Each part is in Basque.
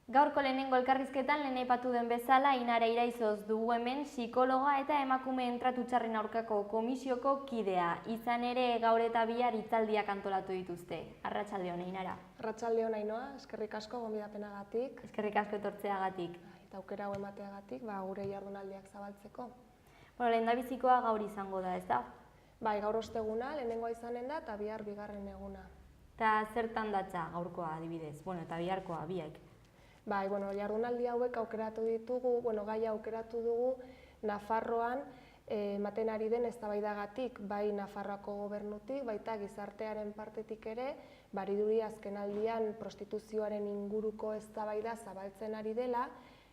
Gaurko lehenengo elkarrizketan lehen aipatu den bezala Ainara Iraizoz dugu hemen psikologa eta emakumeen tratu txarren aurkako komisioko kidea. Izan ere gaur eta bihar hitzaldiak antolatu dituzte. Arratsalde on, Ainara. Arratsalde on, Ainhoa, eskerrik asko gonbidapenagatik. Eskerrik asko etortzeagatik. Eta aukera hau emateagatik, gure jardunaldiak zabaltzeko. Lehendabizikoa gaur izango da, ez da? Bai, gaur osteguna, lehenengoa izanen da, eta bihar bigarren eguna. Eta zertan datza gaurkoa adibidez, eta biharkoa, biak? Bai, jardunaldi hauek aukeratu ditugu, gaia aukeratu dugu Nafarroan ematen ari den eztabaidagatik, bai Nafarroako gobernutik, baita gizartearen partetik ere, badirudi azkenaldian prostituzioaren inguruko eztabaida zabaltzen ari dela,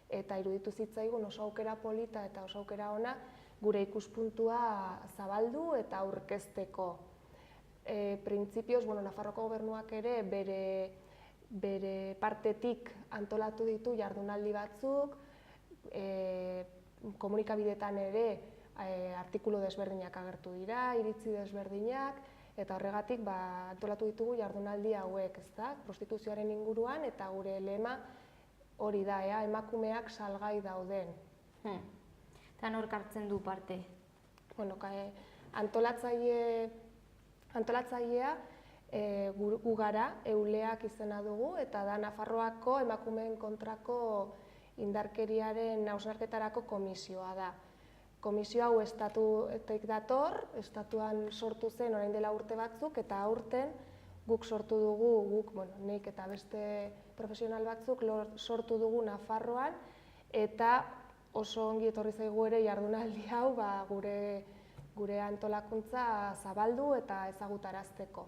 eta iruditu zitzaigun oso aukera polita eta oso aukera ona gure ikuspuntua zabaldu eta aurkezteko. Printzipioz, Nafarroako gobernuak ere bere partetik antolatu ditu jardunaldi batzuk, komunikabideetan ere artikulu desberdinak agertu dira, iritzi desberdinak, eta horregatik antolatu ditugu jardunaldi hauek, ezta? Prostituzioaren inguruan eta gure lema hori da, emakumeak salgai dauden. Eta nork hartzen du parte? Antolatzailea gu gara, Euleak izena dugu, eta da Nafarroako emakumeen kontrako indarkeriaren hausnarketarako komisioa da. Komisio hau estatutik dator, estatuan sortu zen orain dela urte batzuk, eta aurten guk sortu dugu, nik eta beste profesional batzuk sortu dugu Nafarroan, eta oso ongi etorri zaigu ere jardunaldi hau gure antolakuntza zabaldu eta ezagutarazteko.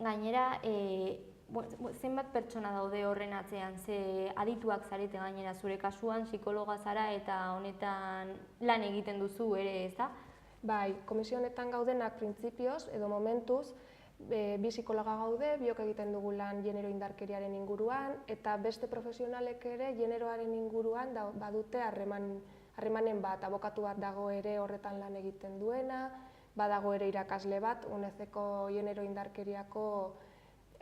Gainera, zenbat pertsona daude horren atzean, ze adituak zarete gainera zure kasuan, psikologa zara eta honetan lan egiten duzu ere, ez da? Bai, komisio honetan gaudenak printzipioz edo momentuz, bi psikologa gaude, biok egiten dugu lan genero indarkeriaren inguruan, eta beste profesionalek ere generoaren inguruan badute harremanen bat, abokatu bat dago ere horretan lan egiten duena, badago ere irakasle bat, UNECEko genero indarkeriako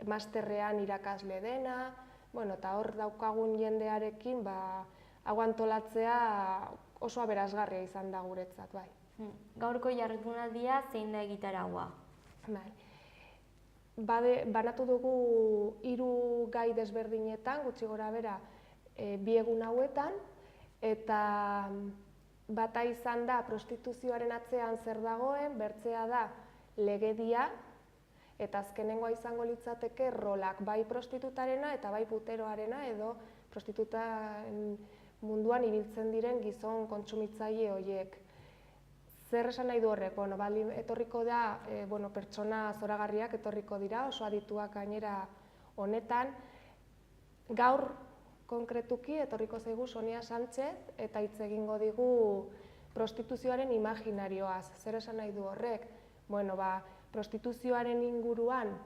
masterrean irakasle dena, eta hor daukagun jendearekin hau antolatzea oso aberasgarria izan da guretzat, bai. Gaurko jardunaldia zein da egitaraua? Banatu dugu 3 gai desberdinetan, gutxi gora bera, 2 egun hauetan, eta bata izan da prostituzioaren atzean zer dagoen, bertzea da legedia, eta azkenengoa izango litzateke rolak, bai prostitutarena eta bai puteroarena, edo prostitutaren munduan ibiltzen diren gizon kontsumitzaile horiek. Zer esan nahi du horrek? Etorriko da, pertsona zoragarriak etorriko dira, oso adituak gainera honetan. Gaur konkretuki etorriko zaigu Sonia Sánchez eta hitz egingo digu prostituzioaren imaginarioaz. Zer esan nahi du horrek? Prostituzioaren inguruan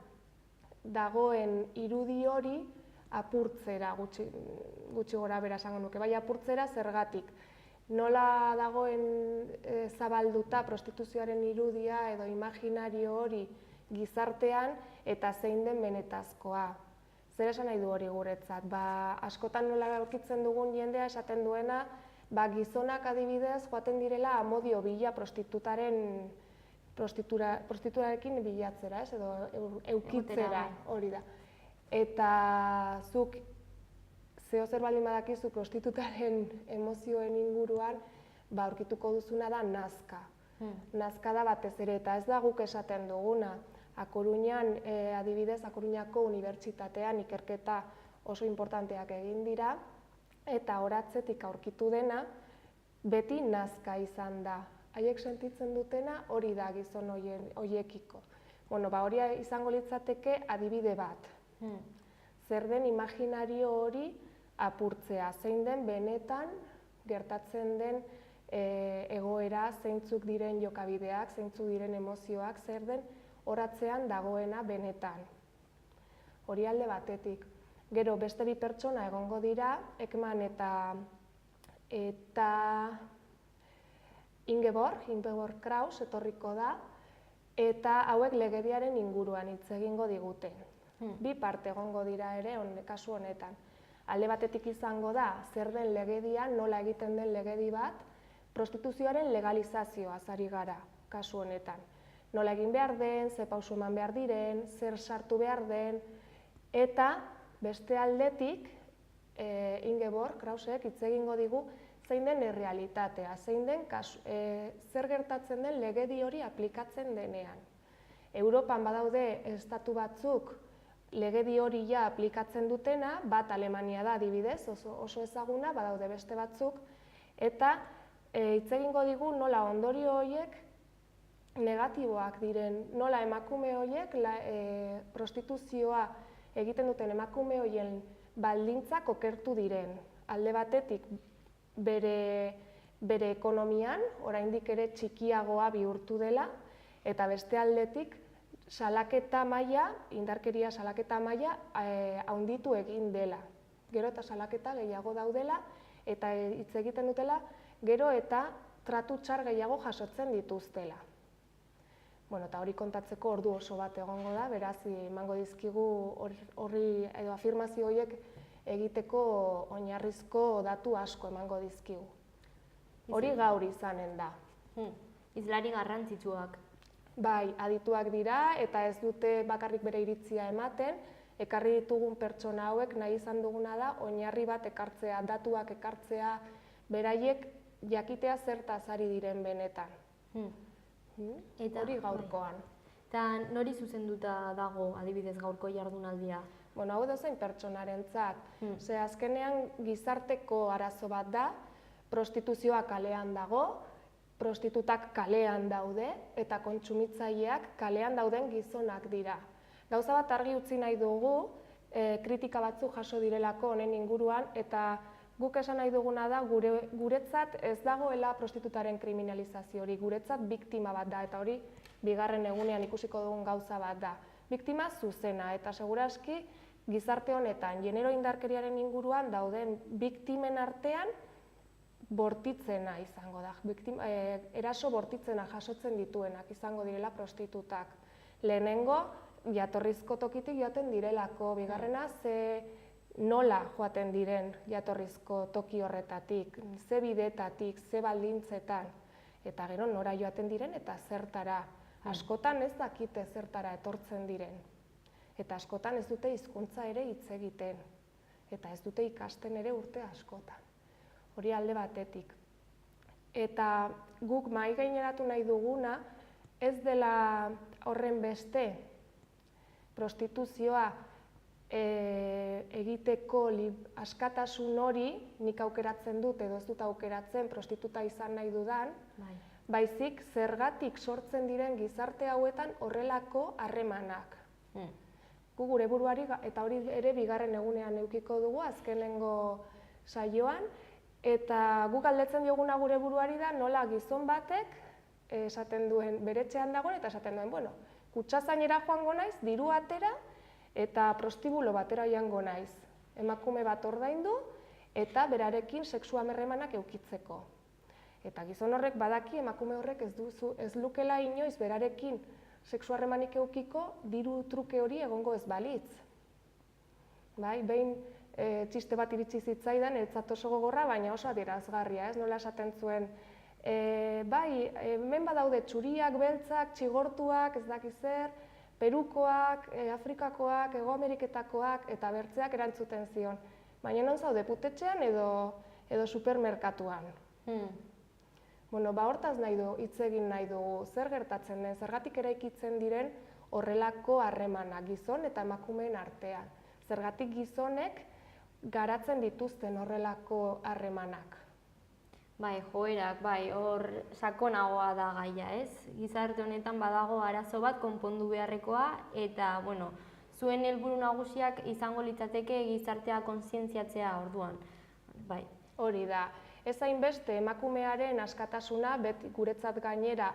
dagoen irudi hori apurtzera, gutxi gora bera esango nuke, bai apurtzera zergatik. Nola dagoen zabalduta prostituzioaren irudia edo imaginario hori gizartean eta zein den benetazkoa. Zer esan nahi du hori guretzat? Askotan nola aurkitzen dugun jendea esaten duena, gizonak adibidez joaten direla amodio bila prostiturarekin bilatzera, edo eukitzera hori da. Eta zuk zeozer baldin badakizu prostitutaren emozioen inguruan, aurkituko duzuna da nazka. Nazka da batez ere, eta ez da guk esaten duguna. Coruñan, adibidez, Coruñako unibertsitatean ikerketa oso importanteak egin dira, eta horatzetik aurkitu dena, beti nazka izan da. Haiek sentitzen dutena hori da gizon horiekiko. Hori izango litzateke adibide bat. Zer den imaginario hori apurtzea, zein den benetan gertatzen den egoera, zeintzuk diren jokabideak, zeintzuk diren emozioak, zer den horatzean dagoena benetan. Hori alde batetik. Gero beste 2 pertsona egongo dira, Ekman eta Ingeborg Kraus etorriko da, eta hauek legediaren inguruan hitz egingo digute. 2 parte egongo dira ere kasu honetan. Alde batetik izango da, zer den legedia, nola egiten den legedi bat, prostituzioaren legalizazioaz ari gara, kasu honetan. Nola egin behar den, ze pausu eman behar diren, zer sartu behar den, eta beste aldetik, Ingeborg Krausek hitz egingo digu, zein den errealitatea, zein den zer gertatzen den legedi hori aplikatzen denean. Europan badaude estatu batzuk legedi hori ja aplikatzen dutena, bat Alemania da adibidez, oso ezaguna, badaude beste batzuk, eta hitz egingo digu nola ondorio horiek negatiboak diren, nola emakume horiek prostituzioa egiten duten emakume horien baldintzak okertu diren. Alde batetik bere ekonomian, oraindik ere txikiagoa bihurtu dela, eta beste aldetik salaketa maila, indarkeria salaketa maila handitu egin dela. Gero eta salaketa gehiago daudela, eta hitz egiten dutela, gero eta tratu txar gehiago jasotzen dituztela. Eta hori kontatzeko ordu oso bat egongo da, beraz emango dizkigu horri edo afirmazio horiek egiteko oinarrizko datu asko emango dizkigu. Hori gaur izanen da. Hizlari garrantzitsuak. Bai, adituak dira eta ez dute bakarrik bere iritzia ematen, ekarri ditugun pertsona hauek nahi izan duguna da oinarri bat ekartzea, datuak ekartzea, beraiek jakitea zertaz ari diren benetan. Hori gaurkoan. Eta nori zuzenduta dago adibidez gaurko jardunaldia? Hau edozein pertsonarentzat. Ze azkenean gizarteko arazo bat da, prostituzioa kalean dago, prostitutak kalean daude eta kontsumitzaileak kalean dauden gizonak dira. Gauza bat argi utzi nahi dugu, kritika batzuk jaso direlako honen inguruan, eta guk esan nahi duguna da guretzat ez dagoela prostitutaren kriminalizazio hori, guretzat biktima bat da, eta hori bigarren egunean ikusiko dugun gauza bat da. Biktima zuzena, eta seguraski gizarte honetan, genero indarkeriaren inguruan dauden biktimen artean bortitzena izango da, eraso bortitzena jasotzen dituenak izango direla prostitutak. Lehenengo, jatorrizko tokitik joaten direlako, bigarrena nola joaten diren jatorrizko toki horretatik, ze bidetatik, ze baldintzetan, eta gero nora joaten diren eta zertara. Askotan ez dakite zertara etortzen diren, eta askotan ez dute hizkuntza ere hitz egiten, eta ez dute ikasten ere urte askotan. Hori alde batetik. Eta guk mahai gaineratu nahi duguna, ez dela horren beste prostituzioa egiteko askatasun hori nik aukeratzen dut edo ez dut aukeratzen prostituta izan nahi dudan, baizik zergatik sortzen diren gizarte hauetan horrelako harremanak. Gu gure buruari, eta hori ere bigarren egunean edukiko dugu azkenengo saioan, eta guk galdetzen dioguna gure buruari da nola gizon batek esaten duen bere etxean dagoen eta esaten duen, kutxazainera joango naiz, diru atera, eta prostibulo batera joango naiz. Emakume bat ordaindu eta berarekin sexu harremanak edukitzeko. Eta gizon horrek badaki emakume horrek ez lukela inoiz berarekin sexu harremanik edukiko diru truke hori egongo ez balitz. Behin txiste bat iritsi zitzaidan, niretzat oso gogorra, baina oso adierazgarria, nola esaten zuen. Hemen badaude txuriak, beltzak, txigortuak, ez dakiz zer, Perukoak, Afrikakoak, Hego Ameriketakoak eta bertzeak erantzuten zion. Baina non zaude putetxean edo supermerkatuan. Hortaz hitz egin nahi dugu, zer gertatzen den, zergatik eraikitzen diren horrelako harremanak gizon eta emakumeen artean. Zergatik gizonek garatzen dituzten horrelako harremanak. Joerak, hor sakonagoa da gaia, ez? Gizarte honetan badago arazo bat konpondu beharrekoa eta, zuen helburu nagusiak izango litzateke gizartea kontzientziatzea orduan. Hori da. Ez hainbeste emakumearen askatasuna, guretzat gainera,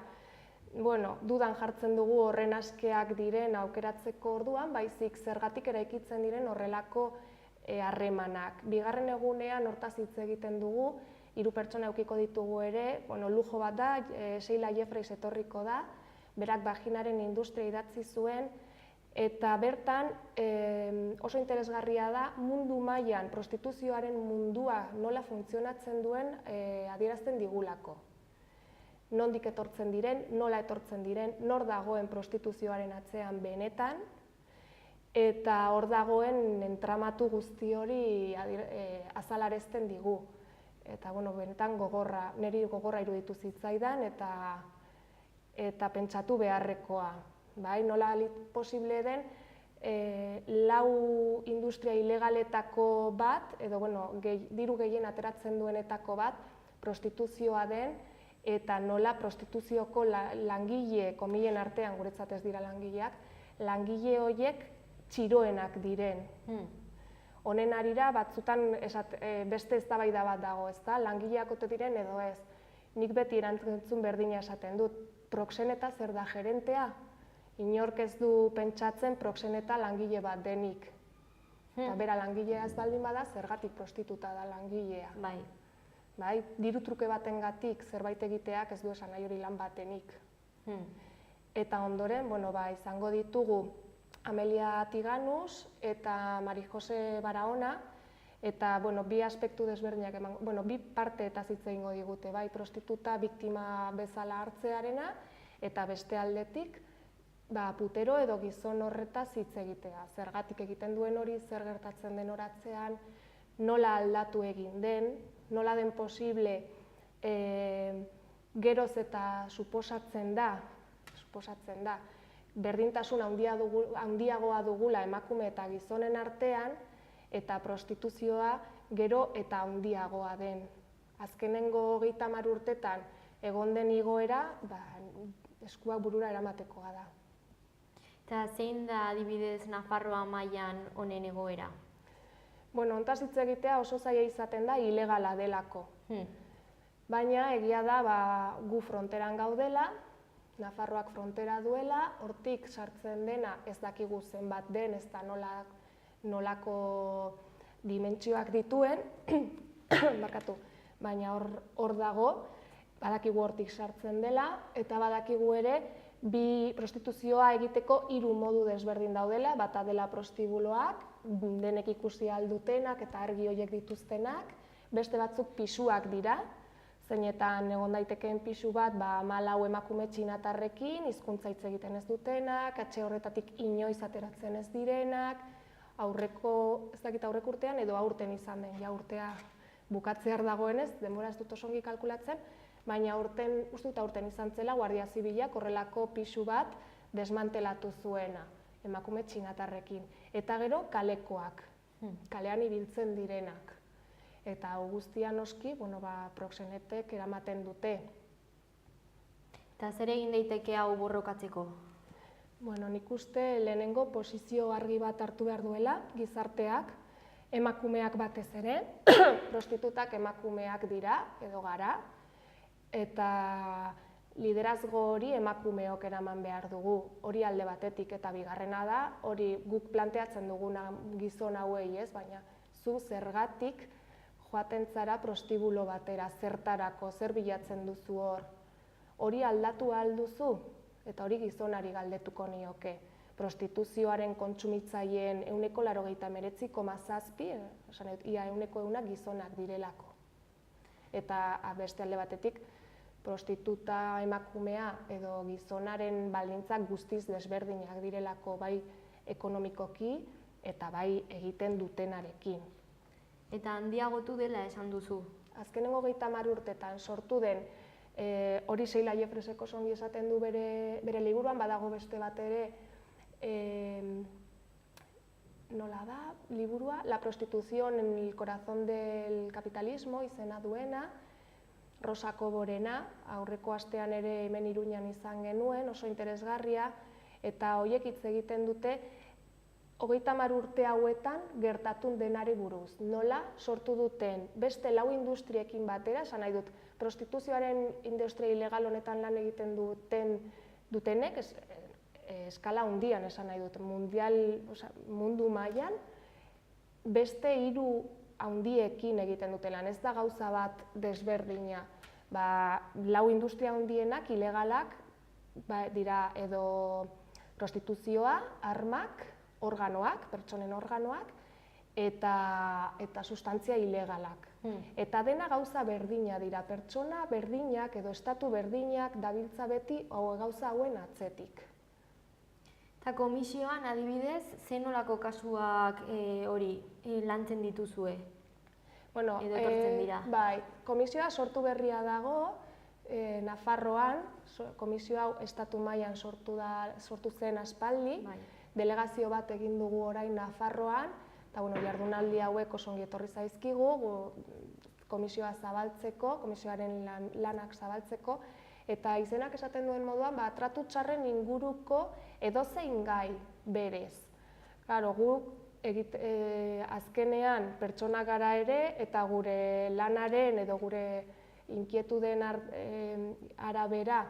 dudan jartzen dugu horren askeak diren aukeratzeko orduan, baizik zergatik eraikitzen diren horrelako harremanak. Bigarren egunean hortaz hitz egiten dugu, 3 pertsona edukiko ditugu ere, lujo bat da, Sheila Jeffreys etorriko da, berak vaginaren industria idatzi zuen, Eta bertan oso interesgarria da mundu mailan prostituzioaren mundua nola funtzionatzen duen adierazten digulako. Nondik etortzen diren, nola etortzen diren, nor dagoen prostituzioaren atzean benetan, eta hor dagoen entramatu guzti hori azalarazten digu. Eta benetan niri gogorra iruditu zitzaidan eta pentsatu beharrekoa. Nola posible den, 4 industria ilegaletako bat, edo diru gehien ateratzen duenetako bat, prostituzioa den, eta nola prostituzioko langile, komilen artean, guretzat ez dira langileak, langile horiek txiroenak diren. Honen arira, batzutan beste eztabaida bat dago, ezta? Langileak ote diren edo ez. Nik beti erantzun berdina esaten dut, proxeneta zer da gerentea? Inork ez du pentsatzen proxeneta langile bat denik. Eta bera langilea ez baldin bada, zergatik prostituta da langilea. Diru truke batengatik zerbait egiteak ez du esan nahi hori lan batenik. Eta ondoren, izango ditugu Amelia Tiganus eta Mari Jose Barahona, eta bi aspektu desberdinak bi parte eta hitz egingo digute, prostituta biktima bezala hartzearena, eta beste aldetik, putero edo gizon horretaz hitz egitea. Zergatik egiten duen hori, zer gertatzen den horatzean, nola aldatu egin den, nola den posible geroz eta suposatzen da, berdintasun handiagoa dugula emakume eta gizonen artean, eta prostituzioa gero eta handiagoa den. Azkenengo 30 urtetan egon den igoera, eskuak burura eramatekoa da. Eta zein da adibidez Nafarroa mailan honen egoera? Hontaz hitz egitea oso zaila izaten da ilegala delako. Baina egia da gu fronteran gaudela, Nafarroak frontera duela, hortik sartzen dena ez dakigu zenbat den, ez da nolako dimentsioak dituen, baina hor dago, badakigu hortik sartzen dela, eta badakigu ere prostituzioa egiteko 3 modu desberdin daudela, bata dela prostibuloak, denek ikusi aldutenak eta argi horiek dituztenak, beste batzuk pisuak dira, zeinetan egon daitekeen pisu bat 14 emakume txinatarrekin, hizkuntza hitz egiten ez dutenak, etxe horretatik inoiz ateratzen ez direnak, aurreko urtean edo aurten izan den, urtea bukatzear dagoenez, denbora ez dut oso ongi kalkulatzen, baina uste dut aurten izan zela Guardia Zibilak horrelako pisu bat desmantelatu zuena, emakume txinatarrekin. Eta gero kalekoak, kalean ibiltzen direnak. Eta guztia noski, proxenetek eramaten dute. Eta zer egin daiteke hau borrokatzeko? Nik uste lehenengo posizio argi bat hartu behar duela, gizarteak, emakumeak batez ere, prostitutak emakumeak dira, edo gara, eta liderazgo hori emakumeok eraman behar dugu, hori alde batetik, eta bigarrena da, hori guk planteatzen duguna gizon hauei ez, baina zu zergatik joaten zara prostibulo batera, zertarako, zer bilatzen duzu hor. Hori aldatu ahal duzu, eta hori gizonari galdetuko nioke. Prostituzioaren kontsumitzaileen 89,7, ia 100% gizonak direlako. Eta beste alde batetik, prostituta emakumea edo gizonaren baldintzak guztiz desberdinak direlako, bai ekonomikoki eta bai egiten dutenarekin. Eta handiagotu dela esan duzu? Azkenengo 30 urtetan sortu den, hori Sheila Jeffresek oso ongi esaten du bere liburuan, badago beste bat ere, nola da, liburua, La prostitución en el corazón del capitalismo izena duena, Rosa Koborena, aurreko astean ere hemen Iruñan izan genuen, oso interesgarria, eta horiek hitz egiten dute 30 urte hauetan gertatun denari buruz. Nola sortu duten beste 4 industriekin batera, esan nahi dut, prostituzioaren industria ilegal honetan lan egiten dutenek, eskala handian esan nahi dut, mundu mailan, beste 3 handiekin egiten dutelan, ez da gauza bat desberdina. 4 industria handienak ilegalak dira edo Prostituzioa, armak, organoak, pertsonen organoak, eta sustantzia ilegalak. Eta dena gauza berdina dira, pertsona berdinak edo estatu berdinak dabiltza beti gauza hauen atzetik. Eta komisioan adibidez, zer nolako kasuak hori lantzen dituzue? Bueno, edo etortzen dira? Bai, komisioa sortu berria dago, Nafarroan, komisio hau estatu mailan sortu zen aspaldi, delegazio bat egin dugu orain Nafarroan, eta jardunaldi hauek oso ongi etorri zaizkigu, komisioa zabaltzeko, komisioaren lanak zabaltzeko, eta izenak esaten duen moduan, tratu txarren inguruko edozein gai berez. Claro, guk azkenean pertsona gara ere, eta gure lanaren edo gure inkietuden arabera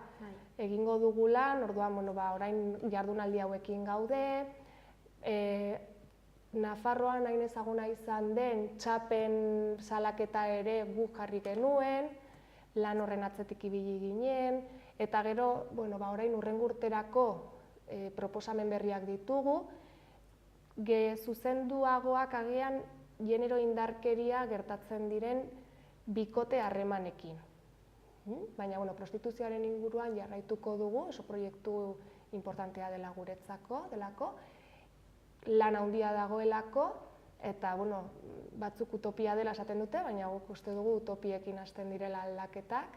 egingo dugu lan, orduan, orain jardunaldi hauekin gaude, Nafarroan hain ezaguna izan den txapen salaketa ere guk jarri genuen, lan horren atzetik ibili ginen, eta gero, orain hurrengo urterako proposamen berriak ditugu, zuzenduagoak agian genero indarkeria gertatzen diren bikote harremanekin. Baina, prostituzioaren inguruan jarraituko dugu, oso proiektu importantea dela guretzako, lan handia dagoelako, eta batzuk utopia dela esaten dute, baina guk uste dugu utopiekin hasten direla aldaketak.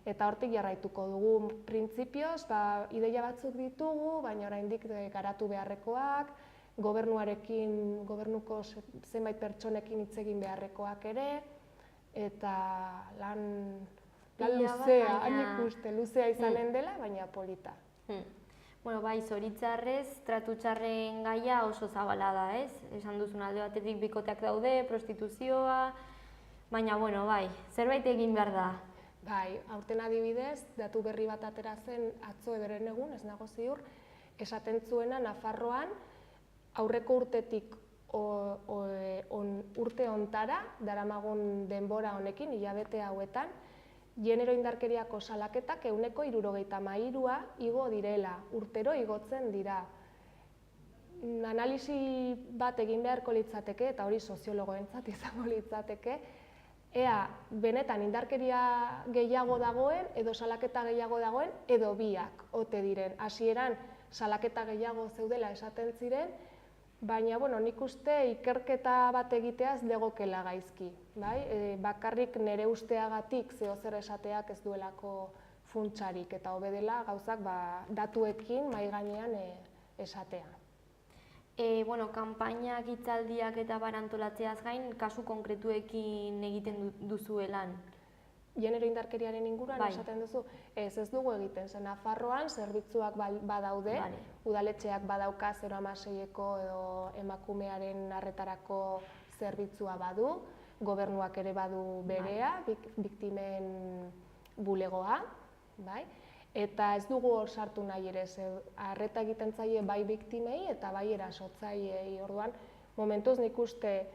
Eta hortik jarraituko dugu printzipioz, ideia batzuk ditugu, baina oraindik garatu beharrekoak, gobernuko zenbait pertsonekin hitz egin beharrekoak ere, eta lan luzea, hain ikuste, luzea izanen dela, baina polita. Bai, zoritzarrez, tratu txarren gaia oso zabala da, ez? Esan duzun alde batetik bikoteak daude, prostituzioa, baina, bai, zerbait egin behar da. Bai, aurten adibidez, datu berri bat atera zen atzo ederen egun, ez nago ziur, esaten zuena Nafarroan aurreko urtetik urte hontara, daramagun denbora honekin, hilabete hauetan, genero indarkeriako salaketak 73% igo direla, urtero igotzen dira. Analisi bat egin beharko litzateke, eta hori soziologoentzat izango litzateke, ea benetan indarkeria gehiago dagoen, edo salaketa gehiago dagoen, edo biak ote diren. Hasieran salaketa gehiago zeudela esaten ziren, baina nik uste ikerketa bat egiteaz legokela gaizki. Bakarrik nire usteagatik zeozer esateak ez duelako funtsarik, eta hobe dela gauzak datuekin mahai gainean esatea. Kanpainak, hitzaldiak eta barantolatzeaz gain, kasu konkretuekin egiten duzuelan? Genero indarkeriaren inguruan esaten duzu, ez dugu egiten, zen Nafarroan zerbitzuak badaude, udaletxeak badauka 0,6eko edo emakumearen arretarako zerbitzua badu, gobernuak ere badu berea, biktimen bulegoa, eta ez dugu hor sartu nahi ere, arreta egiten zaie bai biktimei eta bai erasotzaileei, orduan, momentuz nik uste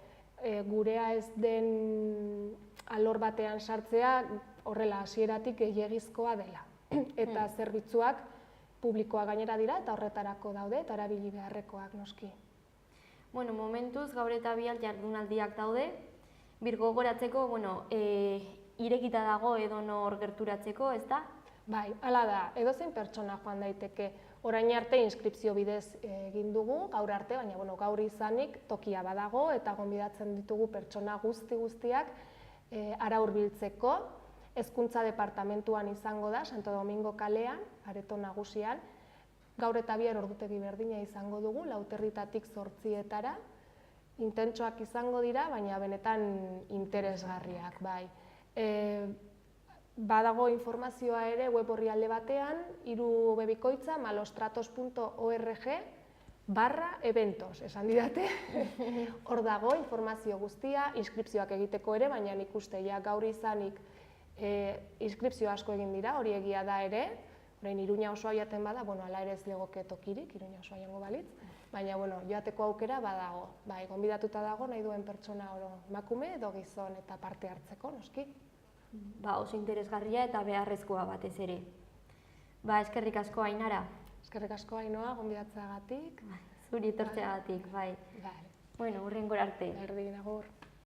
gurea ez den alor batean sartzea horrela hasieratik gehiegizkoa dela. Eta zerbitzuak publikoa gainera dira eta horretarako daude eta erabili beharrekoak noski. Momentuz gaur eta bihar jardunaldiak daude, birgogoratzeko irekita dago edonor gerturatzeko, ez da? Bai, hala da, edozein pertsona joan daiteke. Orain arte inskripzio bidez egin dugu, gaur arte, baina gaur izanik tokia badago eta gonbidatzen ditugu pertsona guztiak ara hurbiltzeko. Hezkuntza departamentuan izango da, Santo Domingo kalean, areto nagusian. Gaur eta bihar ordutegi berdina izango dugu, 4:00-tik 8:00etara. Intentsoak izango dira, baina benetan interesgarriak, bai. Badago informazioa ere web orrialde batean, 3 bebikoitza malostratos.org/eventos, esan didate. Hor dago informazio guztia, inskripzioak egiteko ere, baina nik uste gaur izanik inskripzio asko egin dira, hori egia da ere, orain Iruña osoa jaten bada, ala ere ez legoke tokirik, Iruña osoa jango balitz, baina joateko aukera badago, gonbidatuta dago nahi duen pertsona oro, emakume edo gizon eta parte hartzeko, noski. Oso interesgarria eta beharrezkoa batez ere. Eskerrik asko, Ainara. Eskerrik asko Ainhoa, gonbidatzeagatik. Zuri etortzeagatik, bai. Vale. Bueno, hurrengora arte. Berdin, agur.